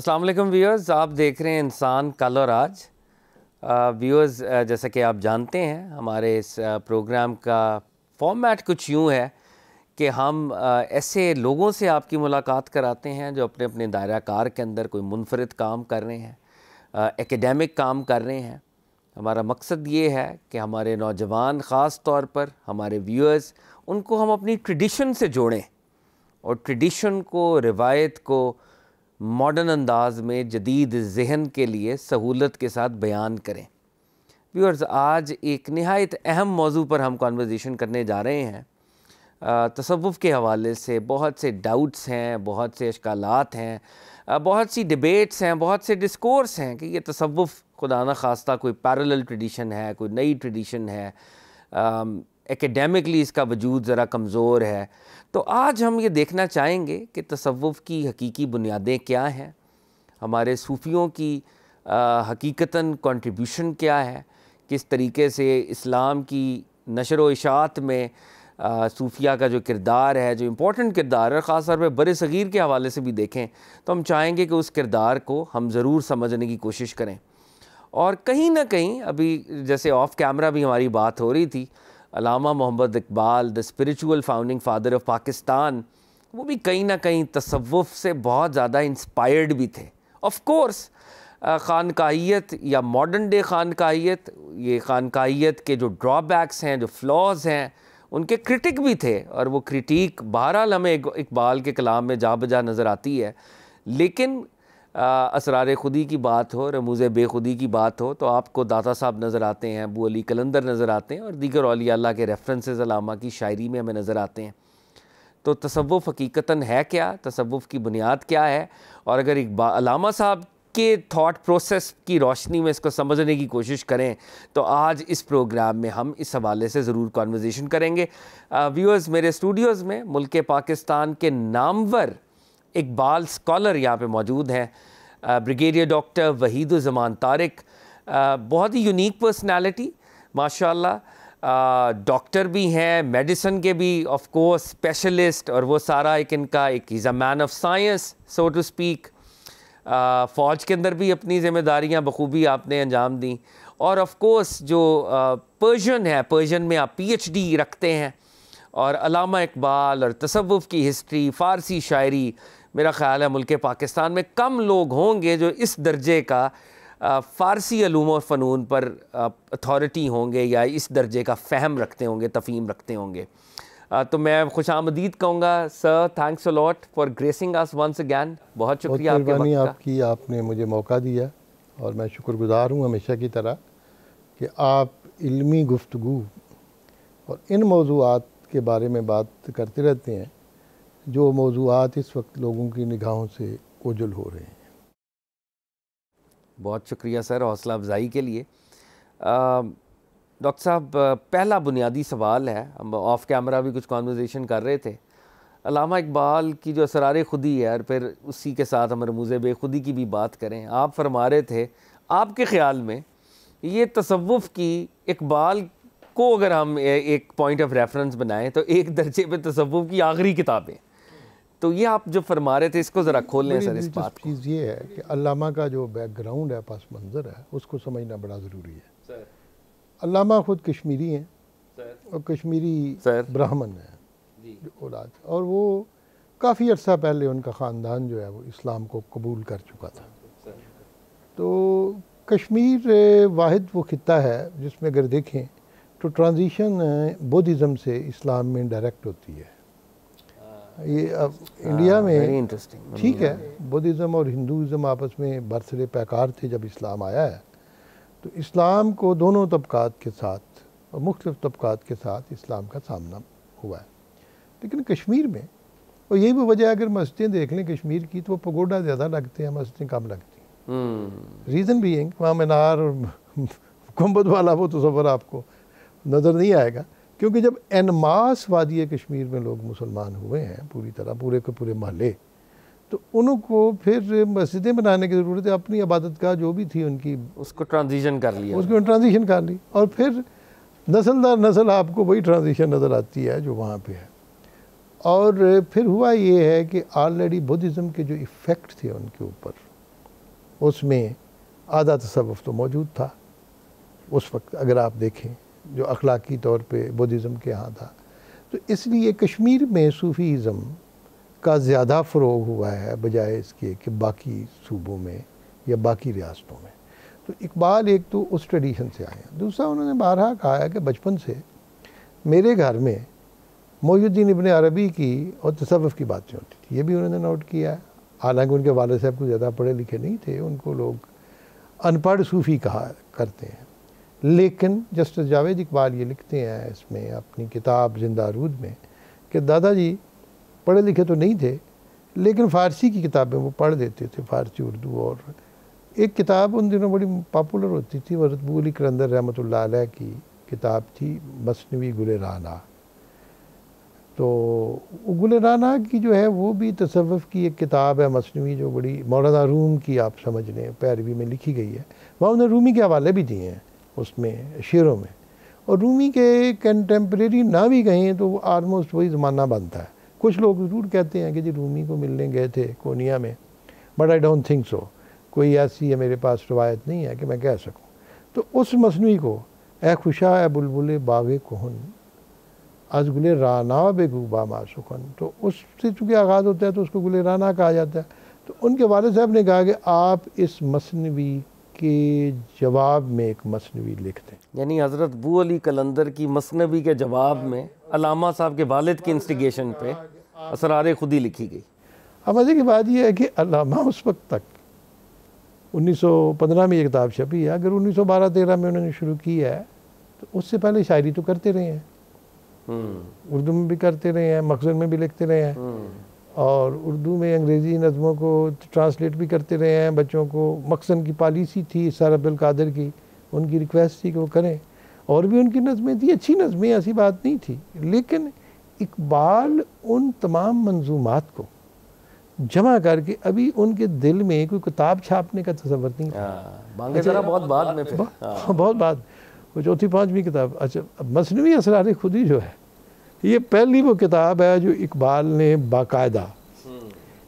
अस्सलाम वालेकुम व्यूअर्स, आप देख रहे हैं इंसान कल और आज। व्यूअर्स, जैसा कि आप जानते हैं हमारे इस प्रोग्राम का फॉर्मेट कुछ यूँ है कि हम ऐसे लोगों से आपकी मुलाकात कराते हैं जो अपने अपने दायरा कार के अंदर कोई मुनफरिद काम कर रहे हैं, एकेडमिक काम कर रहे हैं। हमारा मकसद ये है कि हमारे नौजवान ख़ास तौर पर हमारे व्यूअर्स, उनको हम अपनी ट्रेडिशन से जोड़ें और ट्रेडिशन को, रिवायत को मॉडर्न अंदाज में जदीद ज़हन के लिए सहूलत के साथ बयान करें। व्यूअर्स, आज एक नहायत अहम मौजू पर हम कॉन्वर्सेशन करने जा रहे हैं। तसव्वुफ़ के हवाले से बहुत से डाउट्स हैं, बहुत से इश्कालात हैं, बहुत सी डिबेट्स हैं, बहुत से डिस्कोर्स हैं कि ये तसव्वुफ़ खुदा न खास्ता कोई पैरेलल ट्रेडिशन है, कोई नई ट्रेडिशन है, एकेडमिकली इसका वजूद ज़रा कमज़ोर है। तो आज हम ये देखना चाहेंगे कि तसव्वुफ़ की हकीकी बुनियादें क्या हैं, हमारे सूफ़ियों की हकीकतन कंट्रीब्यूशन क्या है, किस तरीके से इस्लाम की नशर व इशाअत में सूफिया का जो किरदार है, जो इम्पोर्टेंट किरदार है, ख़ास तौर पर बर सग़ीर के हवाले से भी देखें तो हम चाहेंगे कि उस किरदार को हम ज़रूर समझने की कोशिश करें। और कहीं ना कहीं अभी जैसे ऑफ कैमरा भी हमारी बात हो रही थी, Allama Muhammad Iqbal, the spiritual founding father of Pakistan, वो भी कहीं ना कहीं तसव्वुफ़ से बहुत ज़्यादा इंस्पायर्ड भी थे। ऑफ कोर्स ख़ानकाहियत या मॉडर्न डे ख़ानकाहियत, ये ख़ानकाहियत के जो ड्रॉबैक्स हैं, जो फ्लॉज हैं, उनके क्रिटिक भी थे और वो क्रिटिक बहरहाल हमें इकबाल के कलाम में जा बजा नज़र आती है। लेकिन असरार खुदी की बात हो, रमूज़ बेखुदी की बात हो तो आपको दाता साहब नज़र आते हैं, अबू अली कलंदर नज़र आते हैं और दीगर औलिया अल्लाह के रेफरेंसेस अल्लामा की शायरी में हमें नज़र आते हैं। तो तसव्वुफ़ हकीकतन है क्या, तसव्वुफ़ की बुनियाद क्या है, और अगर अल्लामा साहब के थॉट प्रोसेस की रोशनी में इसको समझने की कोशिश करें तो आज इस प्रोग्राम में हम इस हवाले से ज़रूर कॉन्वर्सेशन करेंगे। व्यूअर्स, मेरे स्टूडियोज़ में मुल्क पाकिस्तान के नामवर इकबाल स्कॉलर यहाँ पे मौजूद हैं, ब्रिगेडियर डॉक्टर वहीदुज़्ज़मान तारिक, बहुत ही यूनिक पर्सनालिटी माशाल्लाह, डॉक्टर भी हैं, मेडिसिन के भी ऑफ कोर्स स्पेशलिस्ट, और वो सारा एक इनका एक is a man of science so to speak. फ़ौज के अंदर भी अपनी ज़िम्मेदारियाँ बखूबी आपने अंजाम दी, और ऑफ कोर्स जो पर्शियन है, पर्शियन में आप PhD रखते हैं, और अल्लामा इकबाल और तसव्वुफ़ की हिस्ट्री, फ़ारसी शायरी, मेरा ख़्याल है मुल्क पाकिस्तान में कम लोग होंगे जो इस दर्जे का फ़ारसी अलूम और फ़नून पर अथॉरिटी होंगे या इस दर्जे का फ़हम रखते होंगे, तफ़हीम रखते होंगे। तो मैं खुशामदीद कहूँगा sir, thanks a lot for gracing us once again. बहुत शुक्रिया आपकी, आपने मुझे मौका दिया और मैं शुक्रगुज़ार हूँ हमेशा की तरह कि आप इल्मी गुफ्तगू और इन मौज़ूआत के बारे में बात करते रहते हैं जो मौज़ूआत इस वक्त लोगों की निगाहों से ओझल हो रहे हैं। बहुत शुक्रिया सर हौसला अफजाई के लिए। डॉक्टर साहब, पहला बुनियादी सवाल है, हम ऑफ कैमरा भी कुछ कॉन्वर्सेशन कर रहे थे, अल्लामा इकबाल की जो असरार खुदी है और फिर उसी के साथ हम रमूज़ बेखुदी की भी बात करें। आप फरमा रहे थे, आपके ख़्याल में ये तसव्वुफ़ की इकबाल को अगर हम एक पॉइंट ऑफ रेफरेंस बनाएं तो एक दर्जे पे तसव्वुफ़ की आखिरी किताबें, तो ये आप जो फरमा रहे थे इसको ज़रा खोल लें सर। इस बात चीज़ ये है कि अल्लामा का जो बैकग्राउंड है, पास मंज़र है, उसको समझना बड़ा ज़रूरी है सर। अल्लामा ख़ुद कश्मीरी हैं और कश्मीरी ब्राह्मण हैं औलाद, और वो काफ़ी अर्सा पहले उनका ख़ानदान जो है वो इस्लाम को कबूल कर चुका था। तो कश्मीर वाहिद वो खित्ता है जिसमें अगर देखें तो ट्रांजिशन बुद्धिज़्म से इस्लाम में डायरेक्ट होती है। ये अब इंडिया में ठीक है, बुद्धिज़्म और हिंदुज़्म आपस में बरसरे पैकार थे। जब इस्लाम आया है तो इस्लाम को दोनों तबकात के साथ और मुख्तलिफ़ तबकात के साथ इस्लाम का सामना हुआ है। लेकिन कश्मीर में, और यही वो वजह है, अगर मस्जिदें देख लें कश्मीर की तो वो पगोडा ज़्यादा लगते हैं, मस्जिदें कम लगती हैं। रीज़न भी है वहाँ मीनार और गुंबद वाला वो तस्वर आपको नज़र नहीं आएगा, क्योंकि जब एनमास वादी कश्मीर में लोग मुसलमान हुए हैं पूरी तरह, पूरे के पूरे महल्ले, तो उनको फिर मस्जिदें बनाने की ज़रूरत है। अपनी इबादत का जो भी थी उनकी, उसको ट्रांजिशन कर लिया, उसको ट्रांजिशन कर ली, और फिर नस्ल दर नस्ल आपको वही ट्रांजिशन नज़र आती है जो वहाँ पे है। और फिर हुआ ये है कि ऑलरेडी बुद्धिज़्म के जो इफ़ेक्ट थे उनके ऊपर, उसमें आधा तसव्वुफ तो मौजूद था उस वक्त, अगर आप देखें, जो अखलाकी तौर पे बुद्धिज़्म के यहाँ था। तो इसलिए कश्मीर में सूफ़ीज़्म का ज़्यादा फ़रोग़ हुआ है बजाय इसके कि बाकी सूबों में या बाकी रियासतों में। तो इकबाल एक तो उस ट्रेडिशन से आए हैं। दूसरा, उन्होंने बारहा कहा है कि बचपन से मेरे घर में मोहिउद्दीन इब्न अरबी की और तसव्वुफ़ की बातें होती थी। ये भी उन्होंने नोट किया है। हालांकि उनके वालिद साहब को ज़्यादा पढ़े लिखे नहीं थे, उनको लोग अनपढ़ सूफ़ी कहा करते हैं। लेकिन जस्टिस जावेद इकबाल ये लिखते हैं इसमें अपनी किताब ज़िंदा रूद में कि दादाजी पढ़े लिखे तो नहीं थे, लेकिन फ़ारसी की किताबें वो पढ़ देते थे, फ़ारसी, उर्दू। और एक किताब उन दिनों बड़ी पॉपुलर होती थी, हज़रत अबू अली कलंदर रहमतुल्लाह अलैह की किताब थी मसनवी गुल राना। तो गुल राना की जो है वो भी तसव्वुफ़ की एक किताब है मसनवी, जो बड़ी मौलाना रूम की आप समझ लें पैरवी में लिखी गई है। वहाँ उन्होंने रूमी के हवाले भी दिए हैं उसमें शेरों में, और रूमी के कंटेम्प्रेरी ना भी कहें तो आलमोस्ट वही ज़माना बनता है। कुछ लोग ज़रूर कहते हैं कि जी रूमी को मिलने गए थे कोनिया में, but I don't think so. कोई ऐसी है मेरे पास रवायत नहीं है कि मैं कह सकूँ। तो उस मसनवी को ए खुशा ए बुलबुल बाग़े कोहन आज गुले राना बेगूबा मासुखन, तो उससे चूँकि आगाज़ होता है तो उसको गुले राना कहा जाता है। तो उनके वालिद साहब ने कहा कि आप इस मसनवी के जवाब में एक मसनवी लिखते हैं। यानी हज़रत अबू अली कलंदर की मसनवी के जवाब में अल्लामा साहब के वालिद की इंस्टिगेशन पे असरार खुदी लिखी गई। अब मज़े की बात यह है कि अल्लामा उस वक्त तक 1915 में ये किताब छपी है। अगर 1912-13 में उन्होंने शुरू की है तो उससे पहले शायरी तो करते रहे हैं, उर्दू में भी करते रहे हैं, मखज़न में भी लिखते रहे हैं, और उर्दू में अंग्रेज़ी नज़मों को ट्रांसलेट भी करते रहे हैं बच्चों को। मखज़न की पॉलिसी थी सर अब्दुल कादिर की, उनकी रिक्वेस्ट थी कि वो करें, और भी उनकी नज़में थी, अच्छी नज़में, ऐसी बात नहीं थी। लेकिन इकबाल उन तमाम मंजूमात को जमा करके अभी उनके दिल में कोई किताब छापने का तसव्वुर नहीं था। बहुत बाद में, बहुत बाद, वो चौथी पाँचवीं किताब। अच्छा, मसनवी असरार खुदी जो है, ये पहली वो किताब है जो इकबाल ने बाकायदा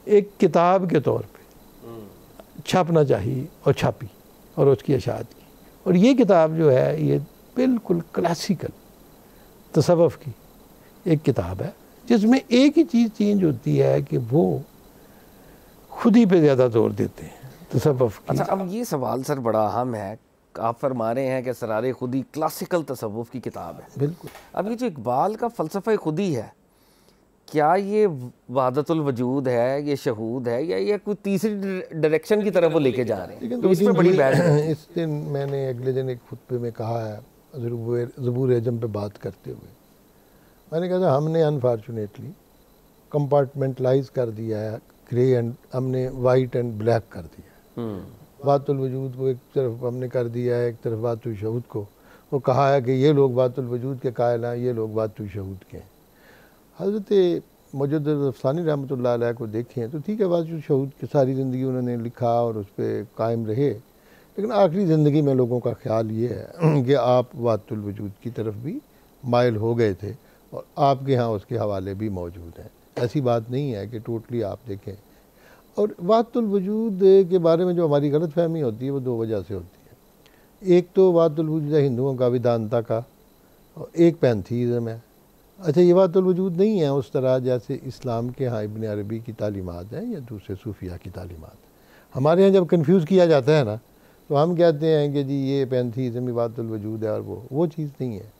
एक किताब के तौर पे छापना चाहिए और छापी और उसकी अशात की। और ये किताब जो है ये बिल्कुल क्लासिकल तसव्वुफ़ की एक किताब है, जिसमें एक ही चीज़ चेंज होती है कि वो खुदी पे ज़्यादा जोर देते हैं तसव्वुफ़ की। अच्छा, अब ये सवाल सर बड़ा अहम है। आप फरमा रहे हैं कि असरार खुदी क्लासिकल तसव्वुफ़ की किताब है। बिल्कुल। अब ये जो इकबाल का फ़लसफ़ा खुदी है, क्या ये वहदतुल वजूद है, ये शहूद है, या ये कोई तीसरी डायरेक्शन की तरफ वो लेके जा रहे हैं? तो इसमें बड़ी बहस है। इस दिन मैंने अगले दिन एक खुतबे में कहा है, ज़बूर अजम पे बात करते हुए मैंने कहा था हमने अनफॉर्चुनेटली कंपार्टमेंटलाइज कर दिया है, ग्रे एंड हमने वाइट एंड ब्लैक कर दिया है। वातुल वजूद को एक तरफ हमने कर दिया है, एक तरफ वातुल शहूद को। वो कहा है कि ये लोग वातुल वजूद के कायल हैं, ये लोग वातुल शहूद के हैं। हज़रत मुजद्दिद अफ़सानी रहमतुल्लाह अलैह को देखें तो ठीक है, वातुल शहूद की सारी ज़िंदगी उन्होंने लिखा और उस पर कायम रहे, लेकिन आखिरी ज़िंदगी में लोगों का ख्याल ये है कि आप वातुल वजूद की तरफ भी माइल हो गए थे और आपके यहाँ उसके हवाले भी मौजूद हैं। ऐसी बात नहीं है कि टोटली आप देखें। और वातुल वजूद के बारे में जो हमारी गलत फहमी होती है वो दो वजह से होती है। एक तो वातुल वजूद है हिंदुओं का वेदांता का, और एक पैंथीज़म है। अच्छा, ये वातुल वजूद नहीं है उस तरह जैसे इस्लाम के यहाँ इब्न अरबी की तालीमात हैं या दूसरे सूफिया की तालीमात। हमारे यहाँ जब कन्फ्यूज़ किया जाता है ना, तो हम कहते हैं कि जी ये पैंथीज़म ही वातुल वजूद है, और वो चीज़ नहीं है।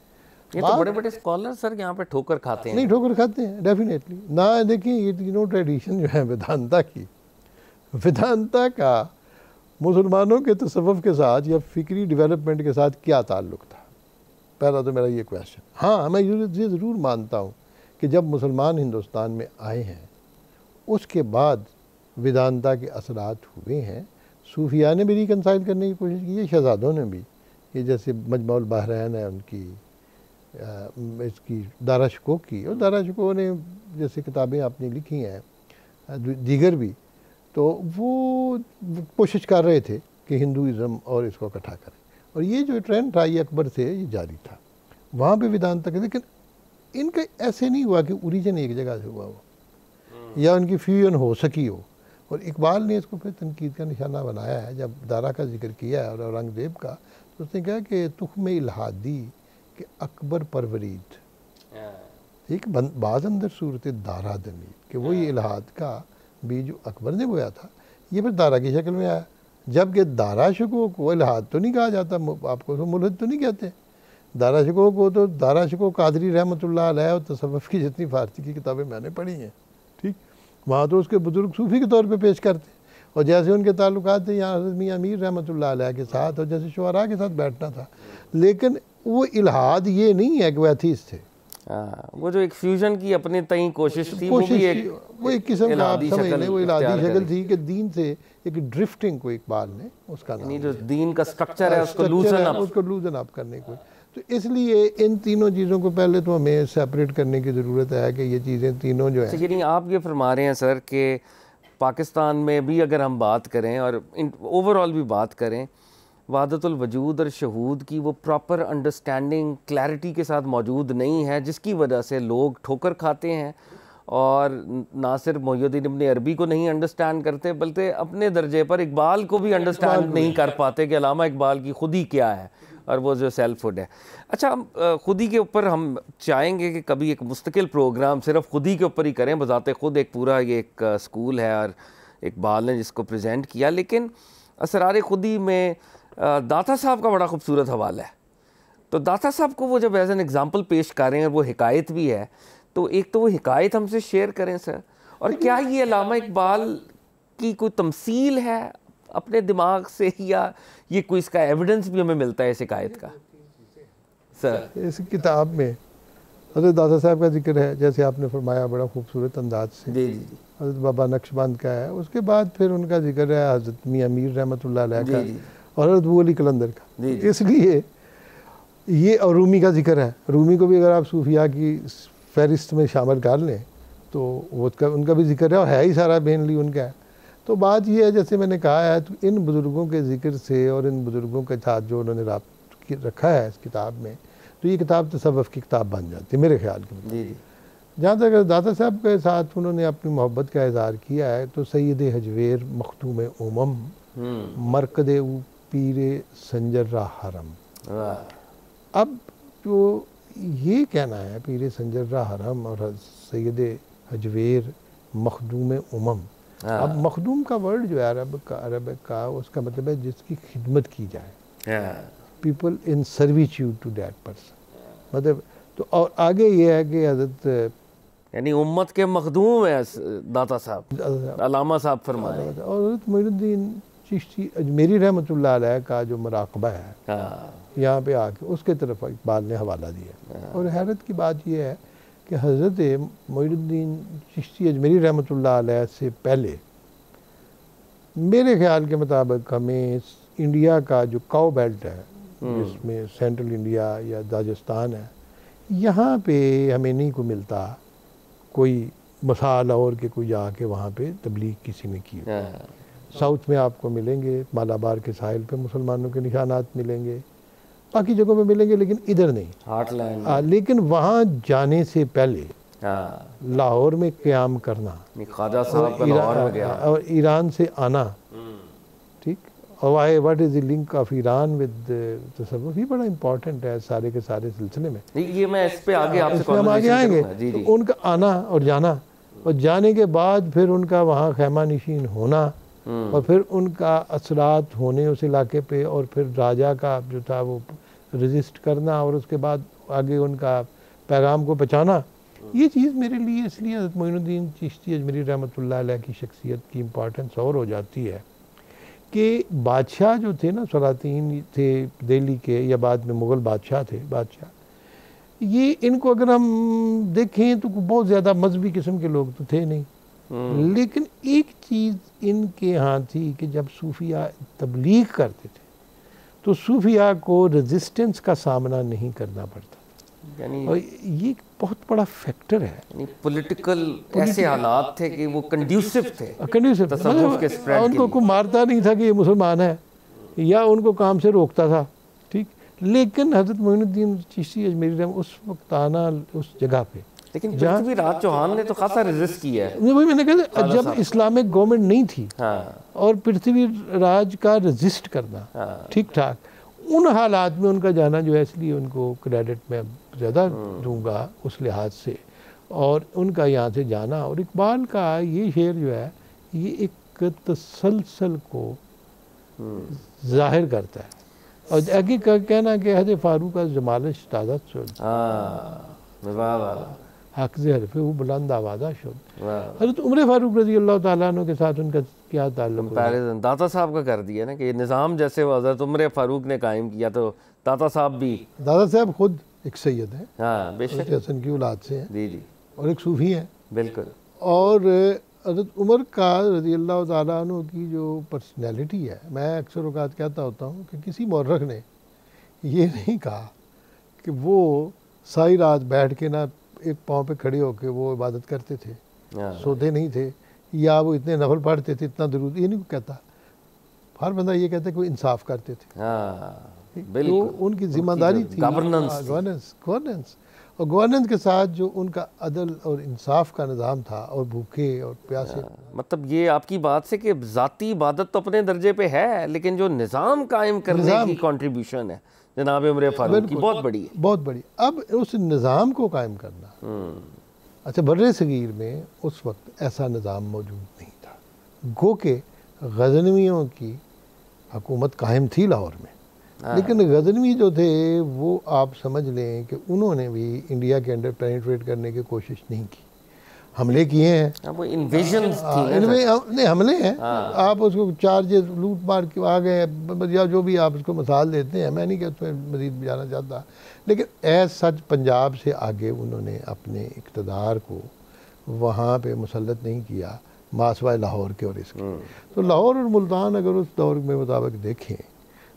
ये तो बड़े बड़े स्कॉलर सर यहाँ पे ठोकर खाते हैं। नहीं, ठोकर खाते हैं डेफिनेटली ना। देखिए ये तीनों ट्रेडिशन जो है वेदांता की, वेदांता का मुसलमानों के तसव्वुफ़ के साथ या फ़िक्री डेवलपमेंट के साथ क्या ताल्लुक़ था? पहला तो मेरा ये क्वेश्चन। हाँ, मैं ये ज़रूर मानता हूँ कि जब मुसलमान हिंदुस्तान में आए हैं उसके बाद वेदांता के असरात हुए हैं। सूफिया ने भी रिकनसाइल करने की कोशिश की है, शहजादों ने भी, कि जैसे मजमुअल बहरैन है उनकी, इसकी दारा शिकोह की, और दारा शिकोह ने जैसे किताबें आपने लिखी हैं दीगर भी, तो वो कोशिश कर रहे थे कि हिंदुइज़्म और इसको इकट्ठा करें। और ये जो ट्रेंड था ये अकबर से ये जारी था, वहाँ पे वेदांता का। लेकिन इनका ऐसे नहीं हुआ कि ओरिजिन एक जगह से हुआ हो या उनकी फ्यूजन हो सकी हो। और इकबाल ने इसको फिर तनकीद का निशाना बनाया है। जब दारा का जिक्र किया है और औरंगज़ेब का, तो उसने कहा कि तुख्म इल्हादी के अकबर परवरीद, एक बाज़ अंदर सूरत दारा दमी, कि वही इल्हाद का बीज जो अकबर ने बोया था ये फिर दारा की शक्ल में आया। जबकि दारा शको को इल्हाद तो नहीं कहा जाता, आपको तो मुल्हद तो नहीं कहते। दारा शको को तो दारा शको कादरी रहमतुल्लाह अलैह और तसव्वुफ़ की जितनी फ़ारसी की किताबें मैंने पढ़ी हैं, ठीक, वहाँ तो उसके बुज़ुर्ग सूफ़ी के तौर पे पेश करते, और जैसे उनके ताल्लुकात थे यहाँ हज़रत मियां अमीर रहमतुल्लाह अलैह के साथ, और जैसे शुअरा के साथ बैठना था। लेकिन वो इल्हाद ये नहीं है कि वह एथीस्ट थे। वो जो एक फ्यूजन की अपने तई कोशिश थी, वो एक किस्म का आप समझ लें, वो इलाही शक्ल थी कि दीन से एक ड्रिफ्टिंग को इकबाल ने उसका नाम, जो दीन का स्ट्रक्चर है उसको लूजन अप करने को। तो इसलिए इन तीनों चीज़ों को पहले तो हमें सेपरेट करने की ज़रूरत है कि ये चीज़ें तीनों जो है। यानी आप ये फरमा रहे हैं सर कि पाकिस्तान में भी अगर हम बात करें और ओवरऑल भी बात करें, वहदतुल वजूद और शहूद की वो प्रॉपर अंडरस्टैंडिंग क्लैरिटी के साथ मौजूद नहीं है, जिसकी वजह से लोग ठोकर खाते हैं और ना सिर्फ मोहिउद्दीन इब्न अरबी को नहीं अंडरस्टैंड करते, बल्कि अपने दर्जे पर इकबाल को भी अंडरस्टैंड नहीं कर पाते कि अल्लामा इकबाल की खुदी क्या है और वो जो सेल्फहुड है। अच्छा, हम खुदी के ऊपर हम चाहेंगे कि कभी एक मुस्तकिल प्रोग्राम सिर्फ खुदी के ऊपर ही करें। बजाते खुद एक पूरा ये एक स्कूल है और इकबाल ने जिसको प्रेजेंट किया, लेकिन असरार खुदी में दाता साहब का बड़ा खूबसूरत हवाला है। तो दाता साहब को वो जब एज एन एग्ज़ाम्पल पेश कर रहे हैं और वो हिकायत भी है, तो एक तो वो हिकायत हमसे शेयर करें सर, और क्या ये अल्लामा इकबाल की कोई तमसील है अपने दिमाग से, या ये कोई इसका एविडेंस भी हमें मिलता है इस हिकायत का? सर इस किताब में हज़रत दाता साहब का जिक्र है, जैसे आपने फरमाया बड़ा खूबसूरत अंदाज से। जी जी। हज़रत बाबा नक्शबंद का है, उसके बाद फिर उनका जिक्र है हज़रत मियां अमीर रहमतुल्लाह अलैह का और हज़रत अबू अली कलंदर का। इसलिए ये और रूमी का जिक्र है। रूमी को भी अगर आप सूफिया की फहरिस्त में शामिल कर लें तो वो उनका भी जिक्र है, और है ही सारा मेनली उनका है। तो बात ये है, जैसे मैंने कहा है, तो इन बुज़ुर्गों के ज़िक्र से और इन बुज़ुर्गों के साथ जो उन्होंने रखा है इस किताब में, तो ये किताब तसव्वुफ़ की किताब बन जाती है मेरे ख्याल में। जहाँ तक दाता साहब के साथ उन्होंने अपनी मोहब्बत का इज़हार किया है, तो सैयद हजवेर मखदूम उमम मरकद पीरे संजर्रा हरम। अब जो ये कहना है पीरे संजर्रा हरम और सैयद हजवेर मखदूम उमम, अब मखदूम का वर्ड जो है अरब का उसका मतलब है जिसकी खिदमत की जाए, people in servitude to that person, मतलब। तो और आगे ये है कि हज़रत यानी उम्मत के मखदूम है दाता साहब, अल्लामा साहब फरमाते हैं। और हज़रत मोइनुद्दीन चिश्ती अजमेरी रहमतुल्लाह अलैह का जो मुराकबा है यहाँ पे आके उसके तरफ इकबाल ने हवाला दिया। और हैरत की बात यह है कि हज़रत मोइनुद्दीन चिश्ती अजमेरी रहमतुल्लाह अलैह से पहले मेरे ख्याल के मुताबिक हमें इंडिया का जो काउ बेल्ट है, जिसमें सेंट्रल इंडिया या राजस्थान है, यहाँ पे हमें नहीं को मिलता कोई मसाल और के कोई जाके वहाँ पे तबलीग किसी ने की। साउथ में आपको मिलेंगे, मालाबार के साहिल पे मुसलमानों के निशानात मिलेंगे, बाकी जगहों पे मिलेंगे, लेकिन इधर नहीं, हार्टलैंड। लेकिन वहाँ जाने से पहले लाहौर में क़याम करना, ख्वाजा साहब का लाहौर में गया, और ईरान से आना, ठीक, और why what is the link of Iran with तसव्वुफ़, ये बड़ा इंपॉर्टेंट है सारे के सारे सिलसिले में। ये मैं इस पे आगे आपसे हम आगे आएंगे। तो उनका आना और जाना, और जाने के बाद फिर उनका वहाँ खैमा नशीन होना, और फिर उनका असरात होने उस इलाके पे, और फिर राजा का जो था वो रेजिस्ट करना, और उसके बाद आगे उनका पैगाम को पहुँचाना, ये चीज़ मेरे लिए इसलिए हज़रत मोइनुद्दीन चिश्ती अजमेरी रहमतुल्लाह अलैह की शख्सियत की इम्पॉर्टेंस और हो जाती है कि बादशाह जो थे ना, सलातीन थे दिल्ली के, या बाद में मुग़ल बादशाह थे, ये इनको अगर हम देखें तो बहुत ज़्यादा मजहबी किस्म के लोग तो थे नहीं, लेकिन एक चीज़ इनके यहाँ थी कि जब सूफिया तबलीग करते थे तो सूफिया को रेजिस्टेंस का सामना नहीं करना पड़ता, यानी और ये बहुत बड़ा फैक्टर है। यानी पॉलिटिकल ऐसे हालात थे कि वो कंड्यूसिव थे, मतलब उनको कोई मारता नहीं था कि ये मुसलमान है, या उनको काम से रोकता था, ठीक। लेकिन हज़रत मोइनुद्दीन चिश्ती अजमेरी उस वक्त आना उस जगह पे लेकिन पृथ्वीराज चौहान ने तो खासा रेजिस्ट किया है। वही मैंने कहा, जब इस्लामिक गवर्नमेंट नहीं थी और पृथ्वीराज का रेजिस्ट करना ठीक ठाक, उन हालात में उनका जाना जो है, इसलिए उनको क्रेडिट में ज़्यादा दूंगा उस लिहाज से, और उनका यहाँ से जाना। और इकबाल का ये शेर जो है ये एक तसलसल को जाहिर करता है। और आगे का कहना कि हज़रत फारूक का जमालश ताज़ा शुद, हक से हरफे वो बुलंद आवाज़ा शुद। हज़रत उमर फारूक रज़ी अल्लाह ताला अन्हु के साथ उनका क्या ताल्लुक? कंपैरिजन दाता साहब का कर दिया ना कि निज़ाम जैसे हज़रत उमर फारूक ने कायम किया, तो दाता साहब भी, दादा साहब खुद एक सैयद है, हाँ बेशक हसन की औलाद से हैं जी जी, और एक सूफ़ी हैं बिल्कुल। और हज़रत उमर का रज़ी अल्लाह ताला अन्हु की जो पर्सनैलिटी है, मैं अक्सर औक़ात कहता होता हूँ कि किसी मौरख ने ये नहीं कहा कि वो सारी रात बैठ के ना एक पाँव पे खड़े होकर वो इबादत करते थे, सोते नहीं थे, या वो इतने नफल पढ़ते थे, इतना दरूद, ये नहीं कहता। हर बंदा ये कहता है कि वो इंसाफ करते थे। तो उनकी जिम्मेदारी थी गवर्नेंस, और गवर्नेंस के साथ जो उनका अदल और इंसाफ का निज़ाम था, और भूखे और प्यासे। मतलब ये आपकी बात से कि ज़ाती इबादत तो अपने दर्जे पे है, लेकिन जो निज़ाम कायम करने की कंट्रीब्यूशन है जनाब उमर फारूक की बहुत बड़ी है, बहुत बड़ी। अब उस निज़ाम को कायम करना, अच्छा बर्रे सगीर में उस वक्त ऐसा निज़ाम मौजूद नहीं था, गो के गज़नवियों की हुकूमत कायम थी लाहौर में, लेकिन गज़नवी जो थे वो आप समझ लें कि उन्होंने भी इंडिया के अंदर पेनिट्रेट करने की कोशिश नहीं की। हमले किए हैं, वो इन्वेजन्स थी, नहीं हमले हैं, आप उसको चार्जेस लूट मार के आ गए या जो भी आप उसको मिसाल देते हैं, मैं नहीं कि उसमें मज़ीद जाना चाहता, लेकिन ऐसा सच पंजाब से आगे उन्होंने अपने इक़्तिदार को वहाँ पे मुसल्लत नहीं किया, मासवाए लाहौर के और इसके। तो लाहौर और मुल्तान अगर उस दौर में मुताबिक देखें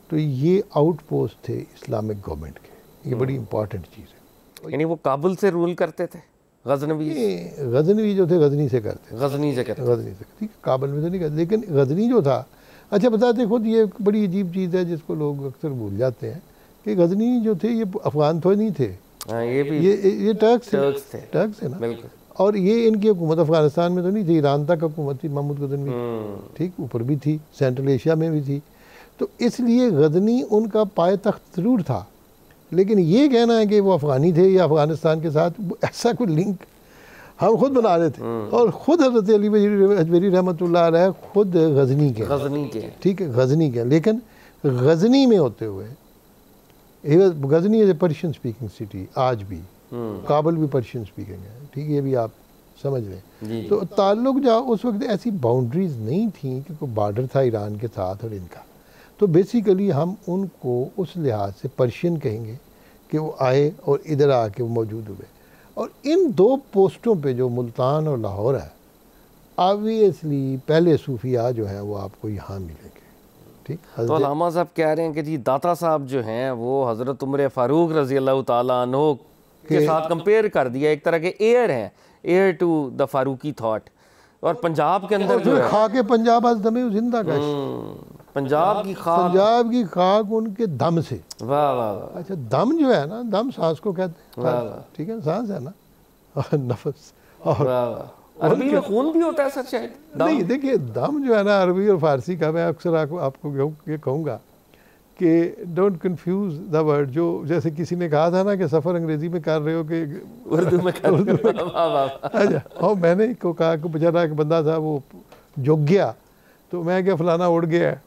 तो ये आउटपोस्ट थे इस्लामिक गवर्नमेंट के, ये बड़ी इंपॉर्टेंट चीज़ है। यानी वो काबुल से रूल करते थे, गजनवी जो थे गजनी से करते, गजनी से ठीक, काबुल में तो नहीं करते, लेकिन गजनी जो था, अच्छा बताते खुद ये बड़ी अजीब चीज़ है जिसको लोग अक्सर भूल जाते हैं कि गजनी जो थे ये अफगान तो नहीं थे, ये भी ये टर्क्स थे ना, बिल्कुल। और ये इनकी हुकूमत अफगानिस्तान में तो नहीं थी, ईरान तक हुकूमत थी महमूद गजनवी, ठीक, ऊपर भी थी, सेंट्रल एशिया में भी थी। तो इसलिए गजनी उनका पायतख्त ज़रूर था, लेकिन ये कहना है कि वो अफ़गानी थे या अफ़गानिस्तान के साथ, ऐसा कोई लिंक हम खुद बना रहे थे। और ख़ुद हज़रत अली अजमेरी रहमतुल्लाह अलैह खुद गजनी के, ठीक है, गजनी के, लेकिन गजनी में होते हुए, Ghazni is a Persian speaking city आज भी, काबुल भी पर्शियन स्पीकिंग है, ठीक, ये भी आप समझ लें। तो ताल्लुक़ जो उस वक्त ऐसी बाउंड्रीज़ नहीं थी कि कोई बार्डर था ईरान के साथ और इनका, तो बेसिकली हम उनको उस लिहाज से पर्शियन कहेंगे कि वो आए और इधर आके वो मौजूद हुए। और इन दो पोस्टों पे जो मुल्तान और लाहौर है, ऑब्वियसली पहले सूफिया जो हैं वो आपको यहाँ मिलेंगे, ठीक। तो अल्लामा साहब कह रहे हैं कि जी दाता साहब जो हैं वो हज़रत उमर फारूक रज़ी अल्लाह ताला अन्हु के साथ कंपेयर कर दिया, एक तरह के एयर हैं, heir to the Farooqui thought. और पंजाब के अंदर जो है खा के पंजाब आज दमे जिंदा का, पंजाब की खाक उनके दम से, वाह वाह। अच्छा दम जो है ना, दम सांस को कहते हैं, ठीक है, सांस है ना, और नफस, और अरबी में खून भी होता है सर शायद, नहीं देखिए दम जो है ना अरबी और फारसी का, मैं अक्सर आपको ये कहूँगा कि डोंट कंफ्यूज द वर्ड। जो जैसे किसी ने कहा था ना कि सफ़र अंग्रेज़ी में कर रहे हो कि उर्दू में कर रहे हो, अच्छा, और मैंने को कहा कि बेचारा एक बंदा था वो जुग गया, तो मैं क्या फलाना उड़ गया,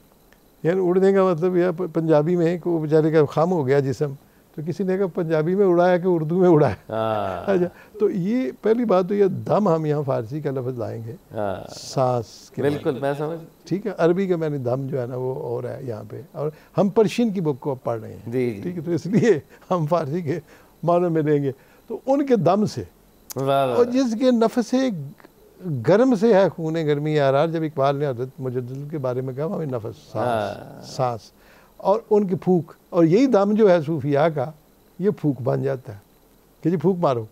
यार उड़ने का मतलब यह पंजाबी में कि वो बेचारे का खाम हो गया जिस्म, तो किसी ने कहा पंजाबी में उड़ाया कि उर्दू में उड़ाया। अच्छा, तो ये पहली बात तो ये दम हम यहाँ फारसी का लफ्ज़ लाएंगे सांस के, बिल्कुल मैं समझ, ठीक है। अरबी का मैंने दम जो है ना वो और है यहाँ पे, और हम पर्शियन की बुक को अब पढ़ रहे हैं, ठीक है, तो इसलिए हम फारसी के मानों में लेंगे। तो उनके दम से, और जिसके नफसे गर्म से है खून गर्मी आ रहा, जब इकबाल ने हज़रत मुजद्दिद के बारे में कहा हमें नफस सांस और उनकी फूक, और यही दम जो है सूफिया का, ये फूक बन जाता है कि जी फूक मारो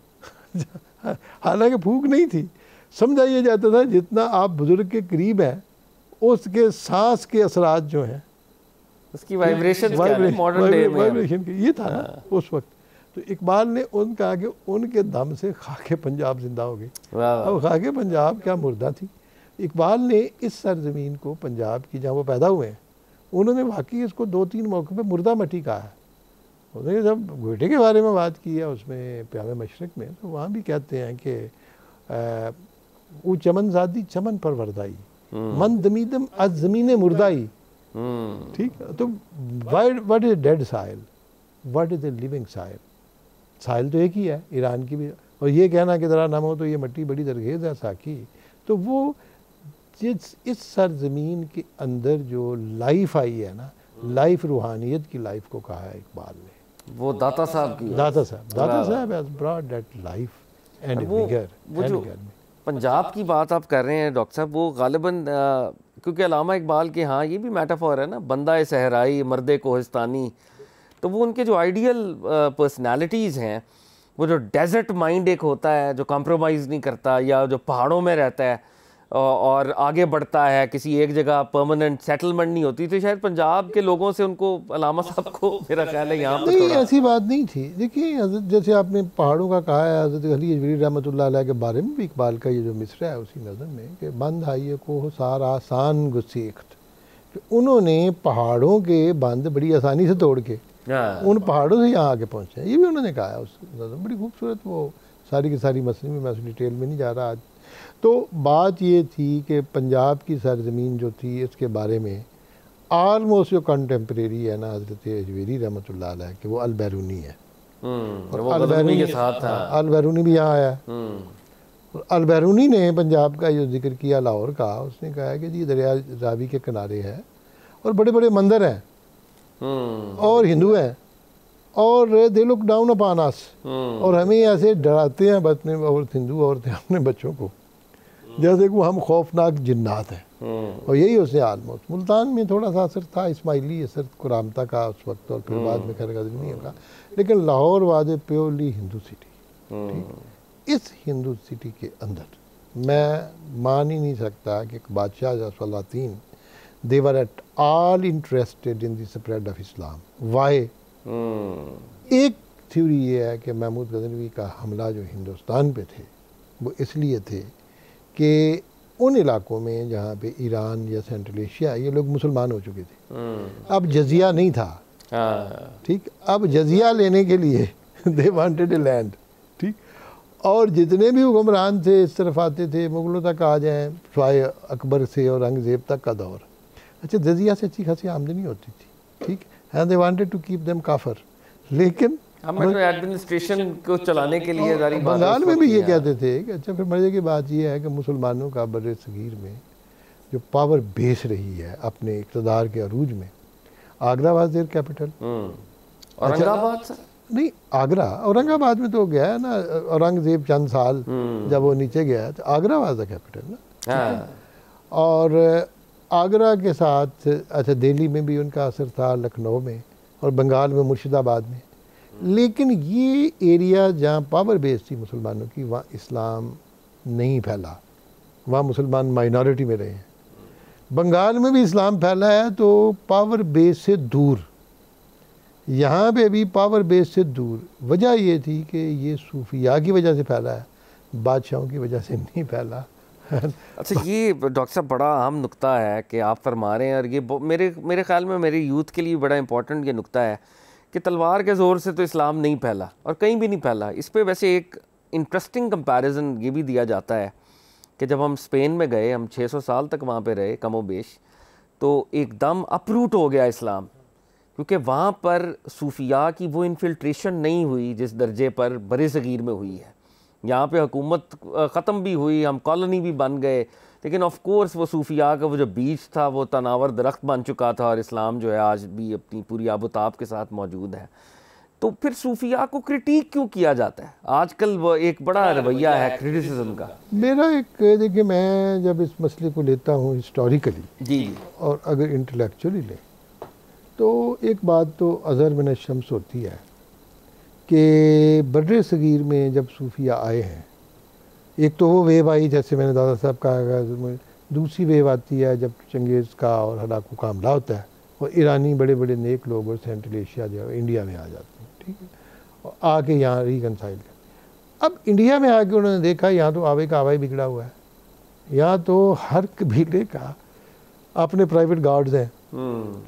हालांकि फूक नहीं थी, समझा ये जाता था जितना आप बुजुर्ग के करीब हैं उसके सांस के असरात जो हैं, उसकी वाइब्रेशन की ये था ना उस वक्त। तो इकबाल ने कहा कि उनके दम से खाके पंजाब जिंदा हो गई। अब खाके पंजाब क्या मुर्दा थी। इकबाल ने इस सरजमीन को पंजाब की जहाँ वो पैदा हुए हैं, उन्होंने वाकई इसको 2-3 मौक़ों पे मुर्दा मटी कहा है। उन्होंने जब गोइटे के बारे में बात की है उसमें प्यामे मशरक़ में, तो वहाँ भी कहते हैं कि वो चमन ज़ादी चमन पर वरदाई मन दमीदम आज ज़मीन मुर्दाई। ठीक, तो what is dead soil, what is a living soil. साहिल तो एक ही है ईरान की भी, और ये कहना कि ज़रा नम हो तो ये मिट्टी बड़ी दरगेज़ है साकी। तो वो जिस इस सरजमीन के अंदर जो लाइफ आई है ना, लाइफ रूहानियत की लाइफ को कहा है इकबाल ने। वो दाता साहब की, दाता साहब has brought that life and vigour. वो जो पंजाब की बात आप कर रहे हैं डॉक्टर साहब, वो गालिबन क्योंकि अल्लामा इकबाल के यहाँ ये भी मेटाफोर है ना, बंदा सहराई मर्दे कोहिस्तानी, तो वो उनके जो आइडियल पर्सनालिटीज़ हैं, वो जो डेजर्ट माइंड एक होता है जो कॉम्प्रोमाइज़ नहीं करता, या जो पहाड़ों में रहता है और आगे बढ़ता है, किसी एक जगह परमानेंट सेटलमेंट नहीं होती, तो शायद पंजाब के लोगों से उनको अल्लामा साहब को मेरा ख्याल है यहाँ पर नहीं ऐसी बात नहीं थी। देखिए जैसे आपने पहाड़ों का कहा है, हज़रत अली हजवी रहमतुल्लाह अलैह के बारे में भी इकबाल का ये जो मिसरा है उसी नज़म में कि बंद आइए को सारा आसान गुसीख्त, उन्होंने पहाड़ों के बंद बड़ी आसानी से तोड़ के उन पहाड़ों से यहाँ आके पहुँचे, ये भी उन्होंने कहा है उस नज़म। बड़ी खूबसूरत वो सारी की सारी मसले में, मैं उस डिटेल में नहीं जा रहा आज। तो बात ये थी कि पंजाब की सरजमीन जो थी इसके बारे में आलमोस्ट जो कंटेम्प्रेरी है ना हज़रत अजवेरी रहमतुल्लाह अलैह के, वो अल बैरूनी है। और अल बैरूनी भी यहाँ आया। अल बैरूनी ने पंजाब का जो जिक्र किया लाहौर का, उसने कहा है कि जी दरिया रावी के किनारे है और बड़े बड़े मंदिर हैं और हिंदू हैं और they look down upon us, और हमें ऐसे डराते हैं बचने और हिंदू औरतें अपने बच्चों को जैसे कि हम खौफनाक जिन्नात हैं। और यही उसने आलमोस्ट मुल्तान में थोड़ा सा असर था, इस्माइली असर कुरामता का उस वक्त, और फिर बाद में खैर गजनी नहीं होगा, लेकिन Lahore was a purely Hindu city. ठीक, इस हिंदू सिटी के अंदर मैं मान ही नहीं सकता कि एक बादशाह या सलातीन they were at all interested in the spread of Islam. Why? एक थ्योरी ये है कि महमूद गजनवी का हमला जो हिंदुस्तान पे थे वो इसलिए थे कि उन इलाकों में जहाँ पे ईरान या सेंट्रल एशिया ये लोग मुसलमान हो चुके थे, अब जजिया नहीं था। ठीक, अब जजिया लेने के लिए they wanted a land। ठीक, और जितने भी हुक्मरान थे इस तरफ आते थे, मुगलों तक आ जाएँ, स्वाय अकबर से और औरंगज़ेब तक का दौर, अच्छा जजिया से अच्छी खासी आमदनी होती थी। ठीक, and they wanted to keep them काफर, लेकिन एडमिनिस्ट्रेशन को चलाने के लिए बंगाल में भी ये कहते थे कि अच्छा फिर मजे की बात ये है कि मुसलमानों का बर्रे सगीर में जो पावर बेस रही है अपने इक़्तिदार के अरूज में, Agra was their capital. Aurangabad नहीं, आगरा, औरंगाबाद में तो गया है ना औरंगज़ेब चंद साल जब वो नीचे गया, तो आगरा वाज द कैपिटल ना। और आगरा के साथ अच्छा दिल्ली में भी उनका असर था, लखनऊ में, और बंगाल में मुर्शिदाबाद में, लेकिन ये एरिया जहाँ पावर बेस थी मुसलमानों की, वहाँ इस्लाम नहीं फैला, वहाँ मुसलमान माइनॉरिटी में रहे हैं। बंगाल में भी इस्लाम फैला है तो पावर बेस से दूर, यहाँ पे भी पावर बेस से दूर। वजह ये थी कि ये सूफिया की वजह से फैला है, बादशाहों की वजह से नहीं फैला। अच्छा, ये डॉक्टर साहब बड़ा अहम नुक्ता है कि आप फरमा रहे हैं, और ये मेरे ख्याल में मेरे यूथ के लिए बड़ा इंपॉर्टेंट ये नुक्ता है कि तलवार के ज़ोर से तो इस्लाम नहीं फैला और कहीं भी नहीं फैला। इस पे वैसे एक इंटरेस्टिंग कंपैरिजन ये भी दिया जाता है कि जब हम स्पेन में गए, हम 600 साल तक वहाँ पे रहे कमो बेश, तो एकदम अपरूट हो गया इस्लाम, क्योंकि वहाँ पर सूफिया की वो इन्फिल्ट्रेशन नहीं हुई जिस दर्जे पर बरे सगीर में हुई है। यहाँ पे हुकूमत ख़त्म भी हुई, हम कॉलोनी भी बन गए, लेकिन ऑफ कोर्स वो सूफिया का वो जो बीज था वो तनावर दरख्त बन चुका था, और इस्लाम जो है आज भी अपनी पूरी आबोताब के साथ मौजूद है। तो फिर सूफिया को क्रिटिक क्यों किया जाता है आजकल? वो एक बड़ा रवैया है क्रिटिसिज्म का। मेरा एक देखिए, मैं जब इस मसले को लेता हूँ हिस्टोरिकली जी, और अगर इंटेलेक्चुअली लें तो एक बात तो अज़हर मिन शम्स होती है कि बर्रे सगीर में जब सूफिया आए हैं, एक तो वो वेव आई जैसे मैंने दादा साहब कहा, दूसरी वेव आती है जब चंगेज़ का और हलाकू का हमला होता है और ईरानी बड़े बड़े नेक लोग और सेंट्रल एशिया जो है इंडिया में आ जाते हैं। ठीक है, और आके यहाँ रिकनसाइल कर। अब इंडिया में आके उन्होंने देखा यहाँ तो आवे का आवा ही बिगड़ा हुआ है, यहाँ तो हर कबीले का अपने प्राइवेट गार्ड्स हैं,